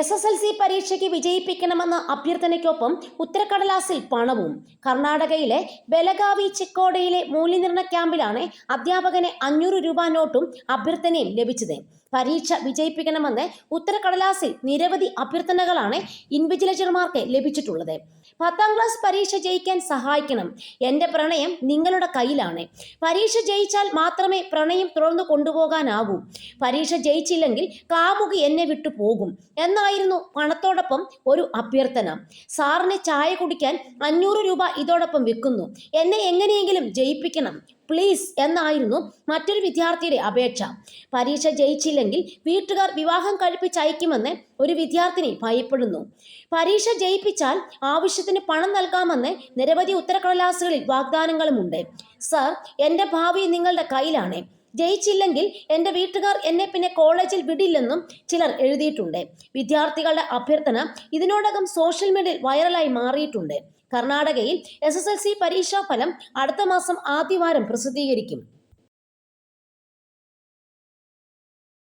SSLC പരീക്ഷയ്ക്ക് വിജയിപ്പിക്കണമെന്ന അഭ്യർത്ഥനയ്ക്കൊപ്പം ഉത്തരക്കടലാസിൽ പണവും. കർണാടകയിലെ ബെലഗാവി ചിക്കോഡയിലെ മൂല്യനിർണ്ണയ ക്യാമ്പിലാണ് അധ്യാപകന് 500 രൂപ നോട്ടും അഭ്യർത്ഥനയും ലഭിച്ചത്. പരീക്ഷ വിജയിപ്പിക്കണമെന്ന് ഉത്തരക്കടലാസിൽ നിരവധി അഭ്യർത്ഥനകളാണ് ഇൻവിജിലേറ്റർമാർക്ക് ലഭിച്ചിട്ടുള്ളത്. 10ാം ക്ലാസ് പരീക്ഷ ജയിക്കാൻ സഹായിക്കണം. എൻ്റെ പ്രണയം നിങ്ങളുടെ കയ്യിലാണ്. പരീക്ഷ ജയിച്ചാൽ മാത്രമേ പ്രണയം തുടർന്നു കൊണ്ടുപോകാനാകൂ. പരീക്ഷ ജയിച്ചില്ലെങ്കിൽ കാമുകി എന്നെ വിട്ടു പോകും എന്നായിരുന്നു പണത്തോടൊപ്പം ഒരു അഭ്യർത്ഥന. സാറിന് ചായ കുടിക്കാൻ 500 രൂപ ഇതോടൊപ്പം വെക്കുന്നു. എന്നെ എങ്ങനെയെങ്കിലും ജയിപ്പിക്കണം പ്ലീസ് എന്നായിരുന്നു മറ്റൊരു വിദ്യാർത്ഥിയുടെ അപേക്ഷ. പരീക്ഷ ജയിച്ചില്ലെങ്കിൽ വീട്ടുകാർ വിവാഹം കഴിപ്പിച്ചയക്കുമെന്ന് ഒരു വിദ്യാർത്ഥിനി ഭയപ്പെടുന്നു. പരീക്ഷ ജയിപ്പിച്ചാൽ ആവശ്യത്തിന് പണം നൽകാമെന്ന് നിരവധി ഉത്തരക്കടലാസുകളിൽ വാഗ്ദാനങ്ങളുമുണ്ട്. സർ, എൻ്റെ ഭാവി നിങ്ങളുടെ കയ്യിലാണ്. ജയിച്ചില്ലെങ്കിൽ എൻ്റെ വീട്ടുകാർ എന്നെ പിന്നെ കോളേജിൽ വിടില്ലെന്നും ചിലർ എഴുതിയിട്ടുണ്ട്. വിദ്യാർത്ഥികളുടെ അഭ്യർത്ഥന ഇതിനോടകം സോഷ്യൽ മീഡിയയിൽ വൈറലായി മാറിയിട്ടുണ്ട്. കർണാടകയിൽ SSLC പരീക്ഷാഫലം അടുത്ത മാസം ആദ്യവാരം പ്രസിദ്ധീകരിക്കും.